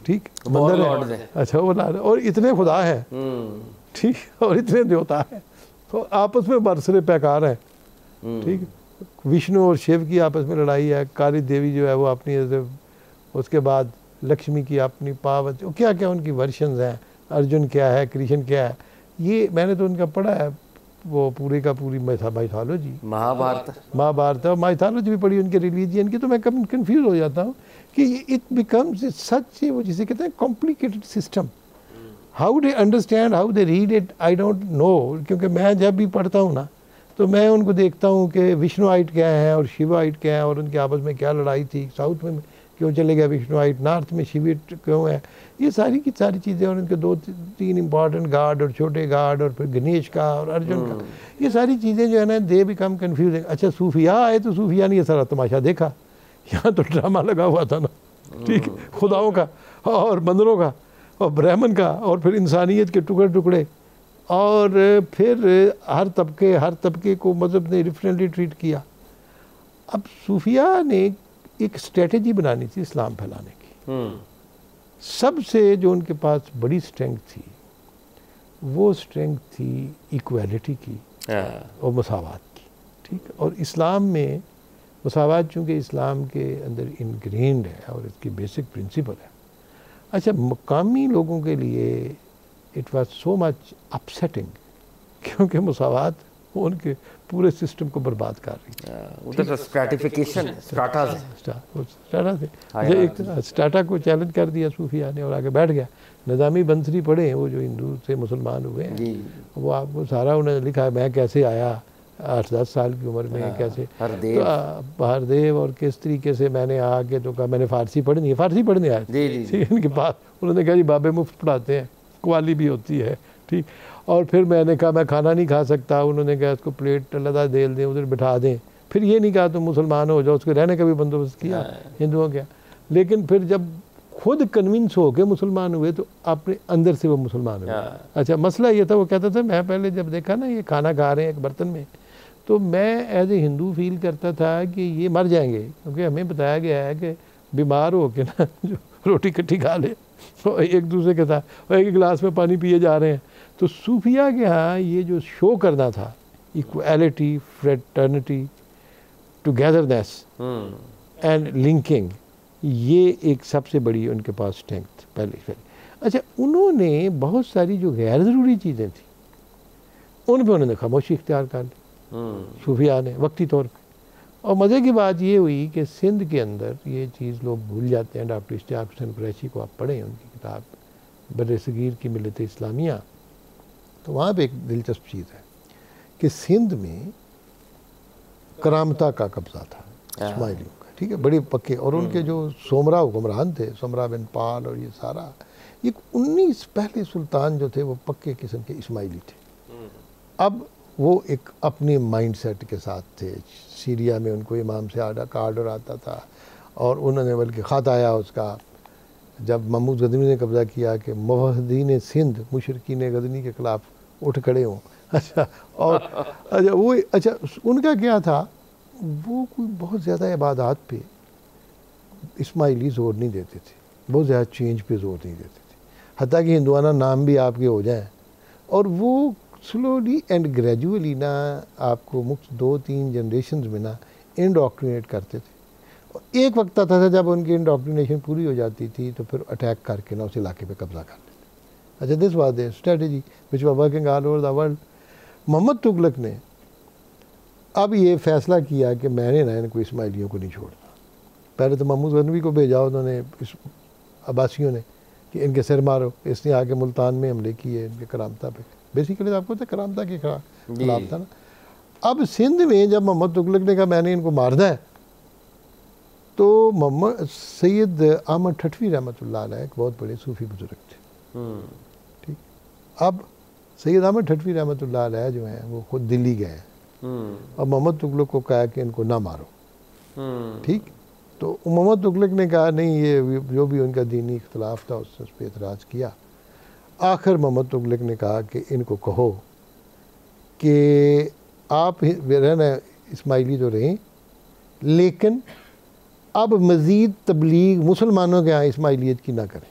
ठीक, मंदिर है, अच्छा वो ला, और इतने खुदा हैं, ठीक, और इतने देवता हैं, तो आपस में बरसरे पैकार है, ठीक। विष्णु और शिव की आपस में लड़ाई है, काली देवी जो है वो अपनी, उसके बाद लक्ष्मी की अपनी, पार्वती, क्या क्या उनकी वर्शंस हैं, अर्जुन क्या है, कृष्ण क्या है, ये मैंने तो उनका पढ़ा है, वो पूरी का पूरी माइथोलॉजी, महाभारत और माइथोलॉजी भी पढ़ी उनके रिलीजियन की। तो मैं कभी कंफ्यूज हो जाता हूँ कि इट बिकम्स सच, वो जिसे कहते हैं complicated system. How they understand, how they read it, I don't know, क्योंकि मैं जब भी पढ़ता हूँ ना तो मैं उनको देखता हूँ कि विष्णुआइट क्या है और शिवाइट क्या है, और उनके आपस में क्या लड़ाई थी, साउथ में क्यों चले गया विष्णुआइट, नॉर्थ में शिविट क्यों है, ये सारी की सारी चीज़ें, और उनके 2-3 इंपॉर्टेंट गार्ड और छोटे गार्ड, और फिर गणेश का और अर्जुन का, ये सारी चीज़ें जो है ना दे बिकम कन्फ्यूजिंग। अच्छा सूफिया आए तो सूफिया ने ये सारा तमाशा देखा, यहाँ तो ड्रामा लगा हुआ था ना, ठीक, खुदाओं का और मंदिरों का और ब्राह्मण का, और फिर इंसानियत के टुकड़े टुकड़े, और फिर हर तबके को मज़हब ने डिफरेंटली ट्रीट किया। अब सूफिया ने एक स्ट्रेटजी बनानी थी इस्लाम फैलाने की। सबसे जो उनके पास बड़ी स्ट्रेंथ थी वो स्ट्रेंथ थी इक्वालिटी की और मसावात की, ठीक। और इस्लाम में मसावात चूँकि इस्लाम के अंदर इनग्रेन्ड है और इसकी बेसिक प्रिंसिपल है। अच्छा, मकामी लोगों के लिए it was so much upsetting, क्योंकि मसावात उनके पूरे सिस्टम को बर्बाद कर रही थी। तो स्ट्रैटिफिकेशन, स्ट्राटा थे, एक स्ट्राटा को चैलेंज कर दिया सूफिया ने और आगे बैठ गया। निज़ामी बंसरी पढ़े हैं, वो जो हिंदू से मुसलमान हुए हैं, वो आपको सारा उन्होंने लिखा है, मैं कैसे आया 8-10 साल की उम्र में, कैसे हरदेव और किस तरीके से मैंने आके तो कहा मैंने फ़ारसी पढ़नी है, फ़ारसी पढ़ने आया, ठीक, इनके पास उन्होंने कहा जी बाबे मुफ्त पढ़ाते हैं, क्वाली भी होती है, ठीक। और फिर मैंने कहा मैं खाना नहीं खा सकता, उन्होंने कहा उसको प्लेट लदा दे दें, उधर बिठा दें। फिर ये नहीं कहा तुम मुसलमान हो जाओ, उसके रहने का भी बंदोबस्त किया हिंदुओं का। लेकिन फिर जब खुद कन्विंस हो के मुसलमान हुए तो अपने अंदर से वो मुसलमान हुए। अच्छा, मसला ये था, वो कहता था मैं पहले जब देखा ना ये खाना खा रहे हैं एक बर्तन में, तो मैं एज ए हिंदू फील करता था कि ये मर जाएंगे, क्योंकि हमें बताया गया है कि बीमार हो के ना जो रोटी इकट्ठी खा ले और एक दूसरे के साथ और एक गिलास में पानी पिए जा रहे हैं। तो सूफिया के यहाँ ये जो शो करना था, equality, fraternity, togetherness and linking, ये एक सबसे बड़ी उनके पास स्ट्रेंथ पहले। अच्छा, उन्होंने बहुत सारी जो गैर ज़रूरी चीज़ें थी उन पर उन्होंने खामोशी इख्तियार कर ली सूफिया ने वक्ती तौर पे। और मज़े की बात ये हुई कि सिंध के अंदर ये चीज़ लोग भूल जाते हैं। डॉक्टर इश्तियाक हुसैन कुरैशी को आप पढ़ें, उनकी किताब बर्र-ए-सगीर की मिल्लत इस्लामिया, तो वहाँ पे एक दिलचस्प चीज़ है कि सिंध में करामता का कब्ज़ा था इस्माइलियों का, ठीक है, बड़े पक्के। और उनके जो सोमरा हुक्मरान थे, सोमरा बिन पाल और ये सारा, ये 19 पहले सुल्तान जो थे वो पक्के किस्म के इस्माइली थे। अब वो एक अपने माइंडसेट के साथ थे। सीरिया में उनको इमाम से आर्डर आता था, और उन्होंने बल्कि ख़त आया उसका जब महमूद गजनी ने कब्ज़ा किया कि मुवहिदीन सिंध मुशरिकीन गजनी के ख़िलाफ़ उठ खड़े हों। अच्छा, और अच्छा वो, अच्छा उनका क्या था, वो कोई बहुत ज़्यादा इबादत पे इस्माइली ज़ोर नहीं देते थे, बहुत ज़्यादा चेंज पे ज़ोर नहीं देते थे, हत्ता कि हिंदुआना नाम भी आपके हो जाएं। और वो स्लोली एंड ग्रेजुअली ना आपको मुख्य 2-3 जनरेशन में ना इंडोक्ट्रिनेट करते थे। और एक वक्त आता था जब उनकी इंडोक्ट्रिनेशन पूरी हो जाती थी तो फिर अटैक करके ना उस इलाके पे कब्जा कर लेते। अच्छा, this was the strategy which was working all over the world. Mohammad Tughlaq ने अब ये फैसला किया कि मैंने ना इनको इस्माइलियों को नहीं छोड़ना। पहले तो महमूद गजनवी को भेजा उन्होंने, इस अब्बासियों ने, कि इनके सिर मारो। इसने आके मुल्तान में हमले किए इनके करामता पे, बेसिकली आपको तो करामता के खिलाफ था ना। अब सिंध में जब मोहम्मद तुगलक ने कहा मैंने इनको मारना है, तो मोहम्मद सैयद अहमद ठठवी रहमतुल्लाह अलैह एक बहुत बड़े सूफ़ी बुजुर्ग थे, ठीक। अब सैयद अहमद ठठवी रहमतुल्लाह अलैह जो हैं वो खुद दिल्ली गए और मोहम्मद तुगलक को कहा कि इनको ना मारो, ठीक। तो मोहम्मद तुगलक ने कहा नहीं, ये जो भी उनका दीनी इख्तलाफ था उस पर एतराज़ किया। आखिर मोहम्मद तुगलक ने कहा कि इनको कहो कि आप रहना इस्माइली तो रहें, लेकिन अब मज़ीद तबलीग मुसलमानों के यहाँ इस्माइलियत की ना करें,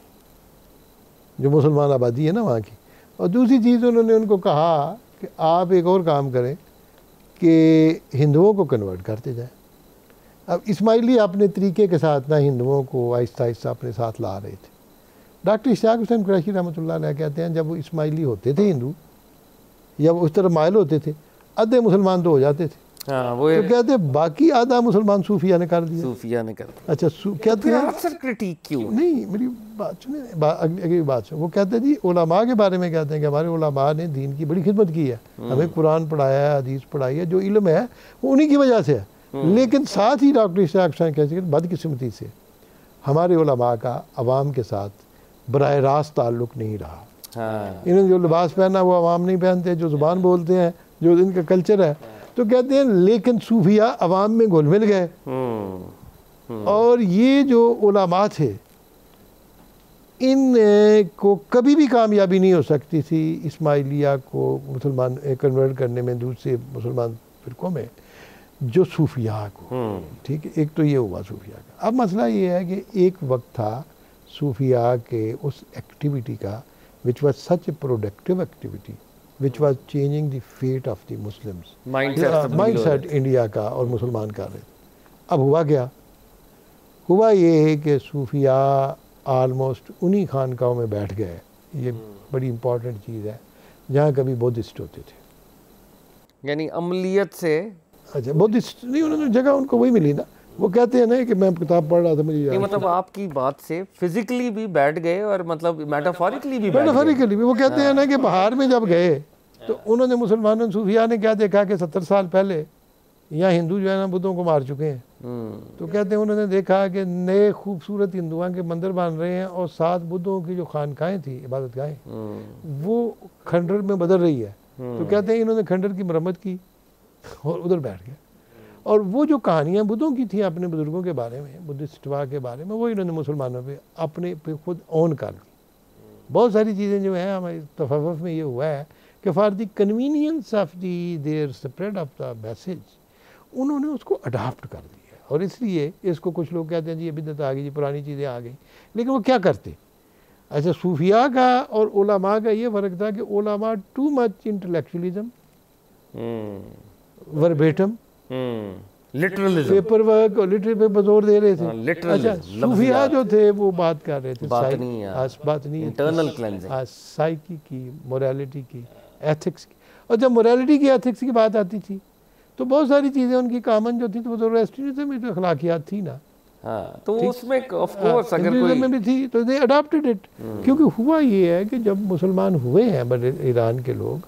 जो मुसलमान आबादी है ना वहाँ की। और दूसरी चीज़ उन्होंने उनको कहा कि आप एक और काम करें कि हिंदुओं को कन्वर्ट करते जाएं। अब इस्माइली अपने तरीके के साथ ना हिंदुओं को आहिस्ता आहिस्ता अपने साथ ला रहे थे। डॉक्टर इश्तियाक हुसैन कुरैशी रहमतुल्लाह अलैह कहते हैं जब वो इस्माइली होते थे हिंदू या वो उस तरह माइल होते थे, आधे मुसलमान तो हो जाते थे। हाँ, वो तो कहते बाकी आधा मुसलमान सूफिया ने कर दिया। सूफिया ने कर दिया। अच्छा कहते हैं अक्सर क्रिटिक क्यों? नहीं, मेरी बात सुने, अगली बात सुनो। वो कहते हैं जी उलमा के बारे में कहते हैं कि हमारे उलमा ने दीन की बड़ी खिदमत की है, हमें कुरान पढ़ाया है, हदीस पढ़ाई है, जो इल्म है वो उन्हीं की वजह से है। लेकिन साथ ही डॉक्टर इश्तियाक हुसैन कहते हैं बदकिस्मती से हमारे उलमा का अवाम के साथ बराह रास्त ताल्लुक़ नहीं रहा। हाँ। इन्होंने जो लिबास पहना वो अवाम नहीं पहनते, जो ज़ुबान बोलते हैं, जो इनका कल्चर है। तो कहते हैं लेकिन सूफिया अवाम में घुल मिल गए, और ये जो उलमा थे इन को कभी भी कामयाबी नहीं हो सकती थी इस्माइलिया को मुसलमान कन्वर्ट करने में दूसरे मुसलमान फ़िरक़ों में, जो सूफिया को। ठीक है, एक तो ये हुआ सूफिया का। अब मसला ये है कि एक वक्त था सूफिया के उस एक्टिविटी का which was such a productive activity which was changing the fate of the Muslims, mindset India का और मुसलमान का रहे। अब हुआ क्या? हुआ ये है कि सूफिया आलमोस्ट उन्हीं खानकाओं में बैठ गए। ये बड़ी इंपॉर्टेंट चीज़ है, जहाँ कभी बुद्धिस्ट होते थे। यानी अमलियत से अच्छा, बुद्धिस्ट नहीं, उन्होंने जगह उनको वही मिली ना। वो कहते हैं ना कि मैं किताब पढ़ रहा था, मुझे मतलब आपकी बात से फिजिकली भी बैठ गए और मतलब मेटाफोरिकली भी वो कहते हैं ना कि बाहर में जब गए तो उन्होंने मुसलमानों सूफिया ने क्या देखा कि 70 साल पहले यहाँ हिंदू जो है ना बुद्धों को मार चुके हैं। तो कहते हैं उन्होंने देखा कि नए खूबसूरत हिंदुओं के मंदिर बन रहे हैं और साथ बुद्धों की जो खानकाएँ थी, इबादत गाहें, वो खंडर में बदल रही है। तो कहते हैं इन्होंने खंडर की मरम्मत की और उधर बैठ गए। और वो जो कहानियाँ बुद्धों की थी अपने बुजुर्गों के बारे में, बुद्धिस्टवा के बारे में, वो इन्होंने मुसलमानों पे अपने पे खुद ऑन कर ली। बहुत सारी चीज़ें जो हैं हमारे तफव्वुफ़ में ये हुआ है कि for the convenience of the their spread of the message उन्होंने उसको अडाप्ट कर दिया। और इसलिए इसको कुछ लोग कहते हैं जी ये बिदअत आ गई, जी पुरानी चीज़ें आ गई, लेकिन वो क्या करते? अच्छा, सूफिया का और उलमा का ये फ़र्क था कि उलमा too much intellectualism, verbatim, literalism, paper work और लिटरेचर पे जोर दे रहे थे। अच्छा, सूफिया जो थे वो बात कर रहे थे बातनी, इंटरनल क्लेंजिंग, साइकी की, मोरालिटी की, एथिक्स की। और जब मोरालिटी की, एथिक्स की बात आती थी तो बहुत सारी चीज़ें उनकी कामन जो थी तो वो ज़ोरोएस्ट्रियनिज़म में तो अखलाकियात थी ना। हाँ, तो उसमें ऑफ कोर्स अगर कोई में भी थी तो दे अडॉप्टेड इट। क्योंकि हुआ ये है कि जब मुसलमान हुए हैं बड़े ईरान के लोग,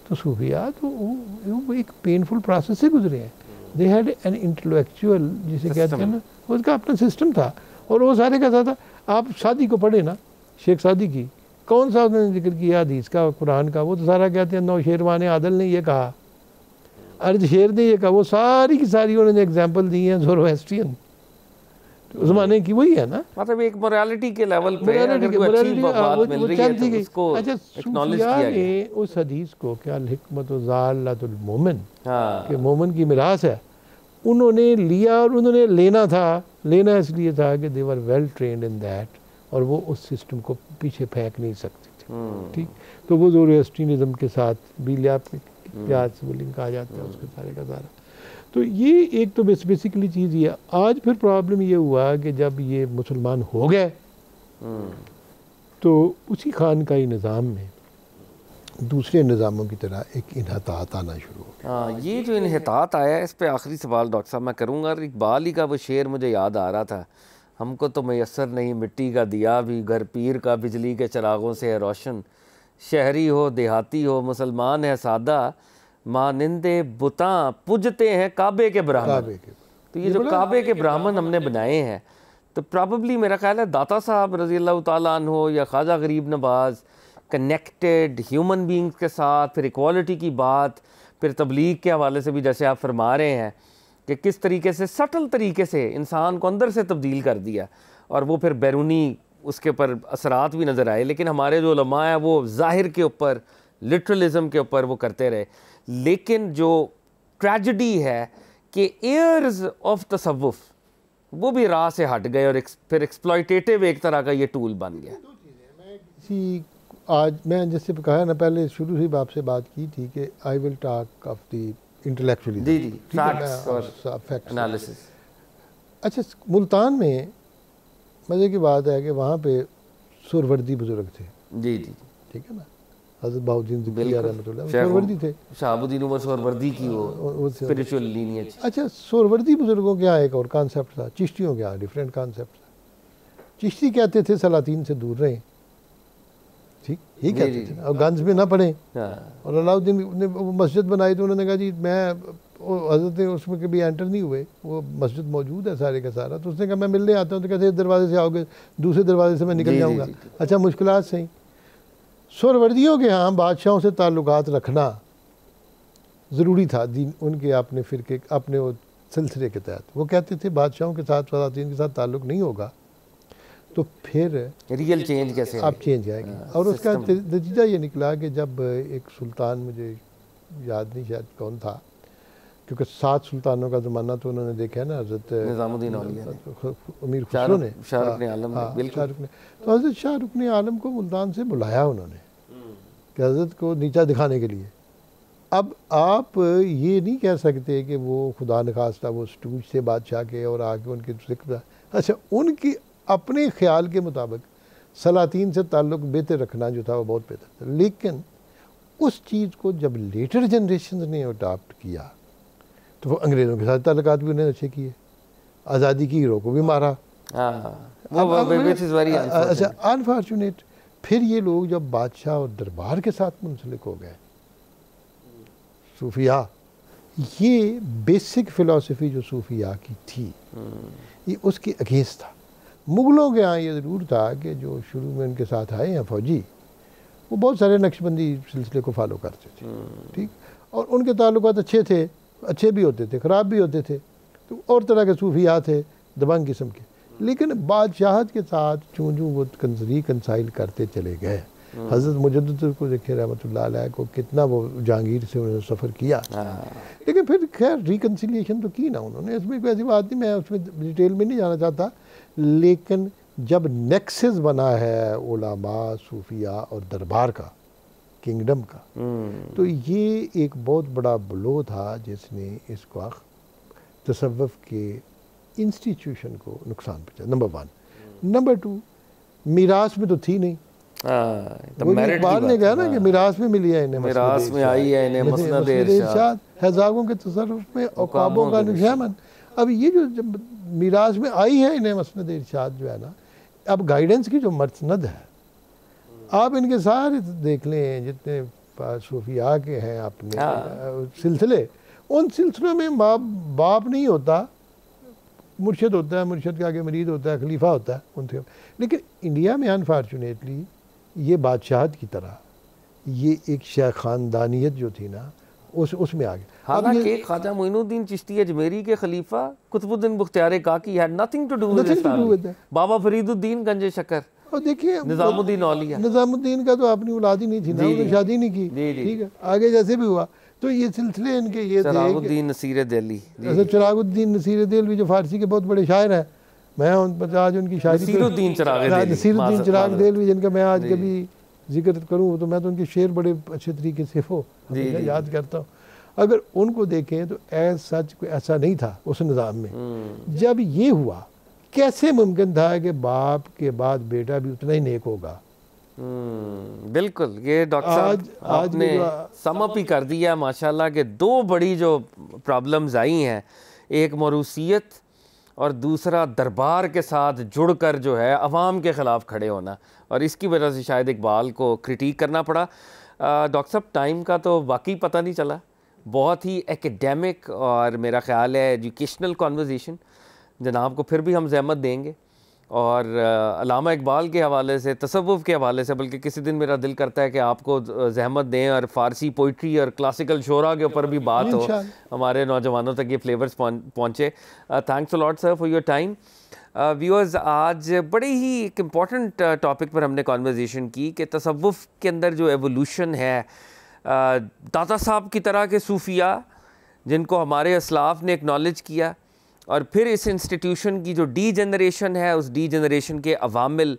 तो सूफिया तो वो एक पेनफुल प्रोसेस से गुजरे हैं। दे हैड एन इंटेलेक्चुअल जिसे कहते हैं ना, उसका अपना सिस्टम था। और वो सारे का था, आप शादी को पढ़े ना, शेख सादी की, कौन सा उन्होंने जिक्र किया हदीस का, कुरान का? वो तो सारा कहते हैं नौशेरवान आदल ने ये कहा, अर्ज शेर ने ये कहा, वो सारी की सारी उन्होंने एग्जाम्पल दी हैं ज़ोरोएस्ट्रियन उस ज़माने की। वही है ना, मतलब एक मोरालिटी के लेवल पे अगर कोई अच्छी बात मिल रही है तो उसको एक्नॉलेज किया गया। उस हदीस को क्या हिकमत ज़ालतुल मोमिन के मोमिन की मिरास है, उन्होंने लिया और उन्होंने लेना इसलिए था कि they were well trained in that, और वो उस सिस्टम को पीछे फेंक नहीं सकते थे। ठीक, तो वो ज़ोरोएस्ट्रियनिज़म के साथ भी प्याज लिंक कहा जाता है उसके सारे का सारा। तो ये एक तो बेसिकली चीज़ ये। आज फिर प्रॉब्लम ये हुआ कि जब ये मुसलमान हो गए तो उसी खानकाई निज़ाम में दूसरे निज़ामों की तरह एक इन्हतात आना शुरू हो गया। हाँ, ये जो इन्हतात आया, इस पे आखिरी सवाल डॉक्टर साहब मैं करूँगा। इकबाल ही का वो शेर मुझे याद आ रहा था, हमको तो मैसर नहीं मिट्टी का दिया भी, घर पीर का बिजली के चिरागों से है रोशन, शहरी हो देहाती हो मुसलमान है सादा, मानिंदे बुता पूजते हैं काबे के ब्राह्मण। तो ये जो काबे के ब्राह्मण हमने बनाए हैं, तो प्रॉबली मेरा ख्याल है दाता साहब रज़ी अल्लाह तआला अन्हो या ख्वाजा गरीब नवाज़ कनेक्टेड ह्यूमन बींग्स के साथ, फिर इक्वालिटी की बात, फिर तबलीग के हवाले से भी जैसे आप फरमा रहे हैं कि किस तरीके से सटल तरीके से इंसान को अंदर से तब्दील कर दिया, और वो फिर बैरूनी उसके ऊपर असरात भी नज़र आए, लेकिन हमारे जो उलमा है वो ज़ाहिर के ऊपर, लिटरलिज़म के ऊपर वो करते रहे। लेकिन जो ट्रेजेडी है कि एयर्स ऑफ तसव्वुफ वो भी राह से हट गए और फिर एक्सप्लॉयटेटिव एक तरह का ये टूल बन गया। आज मैं जैसे कहा ना, पहले शुरू से आपसे बात की थी कि I will talk of the intellectually, जी जी, फैक्ट्स और एनालिसिस। अच्छा, मुल्तान में मज़े की बात है कि वहाँ पे सुरवर्दी बुजुर्ग थे। जी जी, ठीक है ना, हज़रत बाउद्दीन सुरवर्दी थे, शहाबुद्दीन उमर सुरवर्दी की वो स्पिरिचुअल लीनियज। अच्छा, सुरवर्दी बुजुर्गों के यहाँ एक और कॉन्सेप्ट था, चिश्तियों के यहाँ डिफरेंट कॉन्सेप्ट था। चिश्ती कहते थे सलातीन से दूर रहें, ठीक ही कहते थे, और गंज में ना पड़े। और अलाउद्दीन ने मस्जिद बनाई तो उन्होंने कहा जी मैं, हजरत उसमें कभी एंटर नहीं हुए, वो मस्जिद मौजूद है सारे का सारा, तो उसने कहा मैं मिलने आता हूँ, तो कहते इस दरवाजे से आओगे, दूसरे दरवाजे से मैं निकल जाऊँगा। अच्छा, मुश्किलात सही। सुरवर्दियों के यहाँ बादशाहों से ताल्लुकात रखना ज़रूरी था, दीन उनके अपने फ़िरके, अपने वो सिलसिले के तहत। वो कहते थे बादशाहों के साथ, सलातीन के साथ ताल्लुक़ नहीं होगा तो फिर रियल चेंज कैसे आप चेंज आएगी। और उसका नतीजा ये निकला कि जब एक सुल्तान, मुझे याद नहीं शायद कौन था, क्योंकि 7 सुल्तानों का ज़माना तो उन्होंने देखा है ना, हज़रत निज़ामुद्दीन औलिया अमीर खुसरो ने, शाहरुख आलम ने, बिल्कुल। तो हज़रत शाहरुख आलम को मुल्तान से बुलाया उन्होंने कि हज़रत को नीचा दिखाने के लिए। अब आप ये नहीं कह सकते कि वो खुदा नखास्ता वो स्टूज से बादशाह के और आके उनके जिक्र, अच्छा उनकी अपने ख्याल के मुताबिक सलातीन से ताल्लुक़ बेहतर रखना जो था वो बहुत बेहतर था। लेकिन उस चीज़ को जब लेटर जनरेशन ने अडॉप्ट किया तो वो अंग्रेज़ों के साथ ताल्लुकात भी उन्हें अच्छे किए, आज़ादी की हीरो को भी मारा। अच्छा, अनफॉर्चुनेट फिर ये लोग जब बादशाह और दरबार के साथ मुंसलिक हो गए, सूफिया, ये बेसिक फ़िलासफ़ी जो सूफिया की थी ये उसके अगेंस्ट था। मुग़लों के यहाँ ये ज़रूर था कि जो शुरू में उनके साथ आए हैं फ़ौजी, वो बहुत सारे नक्शबंदी सिलसिले को फॉलो करते थे, ठीक, और उनके ताल्लुकात अच्छे थे, अच्छे भी होते थे, ख़राब भी होते थे, तो और तरह के सूफिया थे दबंग किस्म के। लेकिन बादशाहत के साथ चूँ चूँ वो कंसाइल करते चले गए। हज़रत मुजद्दिद को देखिए रहमतुल्लाह अलैह को, कितना वो जहांगीर से उन्होंने सफ़र किया, लेकिन फिर खैर रिकन्सिलिएशन तो की ना उन्होंने, इसमें कोई ऐसी बात नहीं, मैं उसमें डिटेल में नहीं जाना चाहता। लेकिन जब नेक्सस बना है उलमा, सूफिया और दरबार का, किंगडम का, तो ये एक बहुत बड़ा ब्लो था जिसने इसको तसव्वुफ के इंस्टीट्यूशन को नुकसान पहुंचा, नंबर 1। नंबर 2, मीरास में तो थी नहीं, तो इकबाल ने कहा ना कि मीरास में मिली है इन्हें, मीरास में आई है इन्हें मसनद इरशाद, हज़ागों के तसर्रुफ में औकाबों का निशामन। अब ये जो जब मीरास में आई है इन्हें मसनद इरशाद जो है ना, अब गाइडेंस की जो मसनद है, आप इनके सारे देख लें जितने सूफिया के हैं अपने सिलसिले, उन सिलसिलों में बाप नहीं होता, मुर्शद होता है, मुर्शद के आगे मरीद होता है, खलीफा होता है उनसे। लेकिन इंडिया में अनफॉर्चुनेटली ये बादशाहत की तरह ये एक शेख ख़ानदानियत जो थी ना, उसमें आ गया। हालांकि ख्वाजा मोइनुद्दीन चिश्ती अजमेरी के खलीफा Qutbuddin Bakhtiyar Kaki had nothing to do with Baba Fariduddin Ganje Shakkar, और देखिए निज़ामुद्दीन औलिया, निज़ामुद्दीन का तो अपनी औलाद ही नहीं थी ना, उन्होंने शादी नहीं की, ठीक है, आगे जैसे भी हुआ। तो ये सिलसिले इनके ये थे, चिरागुद्दीन नसीर दिल्ली, चिरागुद्दीन नसीर दिल्ली जो फारसी के बहुत बड़े शायर हैं, मैं आज उनकी शायरी, नसीरुद्दीन चिराग दिल्ली जिनका मैं आज कभी जिक्र करूँ तो मैं तो उनके शेर बड़े अच्छे तरीके से वो याद करता हूँ। अगर उनको देखें तो सच कोई ऐसा नहीं था उस निज़ाम में। जब ये हुआ, कैसे मुमकिन था कि बाप के बाद बेटा भी उतना ही नेक होगा? बिल्कुल, ये डॉक्टर साहब आपने सम अप ही कर दिया माशाल्लाह के 2 बड़ी जो प्रॉब्लम्स आई हैं, एक मरूसियत और दूसरा दरबार के साथ जुड़कर जो है अवाम के ख़िलाफ़ खड़े होना, और इसकी वजह से शायद इकबाल को क्रिटिक करना पड़ा। डॉक्टर साहब टाइम का तो वाकई पता नहीं चला, बहुत ही एकेडमिक और मेरा ख़्याल है एजुकेशनल कॉन्वर्सेशन, जनाब को फिर भी हम ज़हमत देंगे, और अल्लामा इकबाल के हवाले से, तसव्वुफ़ के हवाले से, बल्कि किसी दिन मेरा दिल करता है कि आपको ज़हमत दें और फ़ारसी पोइट्री और क्लासिकल शोरा के ऊपर भी बात हो, हमारे नौजवानों तक ये फ्लेवर्स पहुँचे। Thanks a lot sir for your time. Viewers, आज बड़े ही एक इम्पॉर्टेंट टॉपिक पर हमने कॉन्वर्जेशन की कि तसव्वुफ़ के अंदर जो एवोल्यूशन है, दाता साहब की तरह के सूफिया जिनको हमारे असलाफ ने एक्नॉलेज किया, और फिर इस इंस्टीट्यूशन की जो डी जनरेशन है, उस डी जनरेशन के अवामिल,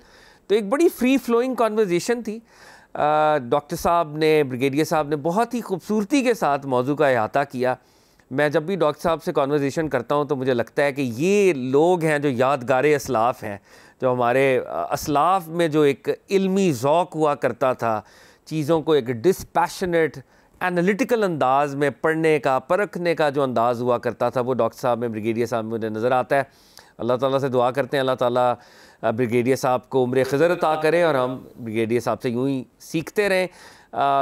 तो एक बड़ी फ्री फ्लोइंग कॉन्वर्जेशन थी। डॉक्टर साहब ने, ब्रिगेडियर साहब ने बहुत ही खूबसूरती के साथ मौजू का अहाता किया। मैं जब भी डॉक्टर साहब से कॉन्वर्जेशन करता हूँ तो मुझे लगता है कि ये लोग हैं जो यादगार असलाफ़ हैं, जो हमारे असलाफ़ में जो एक इल्मी ज़ौक़ हुआ करता था, चीज़ों को एक डिस्पैशनेट एनालिटिकल अंदाज में पढ़ने का, परखने का जो अंदाज़ हुआ करता था, वो डॉक्टर साहब में, ब्रिगेडियर साहब में मुझे नज़र आता है। अल्लाह ताला से दुआ करते हैं अल्लाह ताला ब्रिगेडियर साहब को उम्र ख़ज़र अता करें और हम ब्रिगेडियर साहब से यूँ ही सीखते रहें।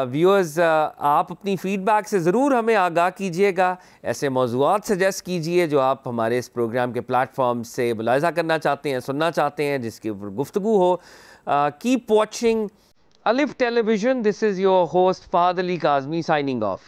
व्यूअर्स, आप अपनी फ़ीडबैक से ज़रूर हमें आगाह कीजिएगा, ऐसे मौज़ूआत सजेस्ट कीजिए जो आप हमारे इस प्रोग्राम के प्लेटफॉर्म से मुलाहिज़ा करना चाहते हैं, सुनना चाहते हैं, जिसके ऊपर गुफ्तगू हो। कीप वॉचिंग अलिफ television. This is your host Fahd Ali Kazmi signing off.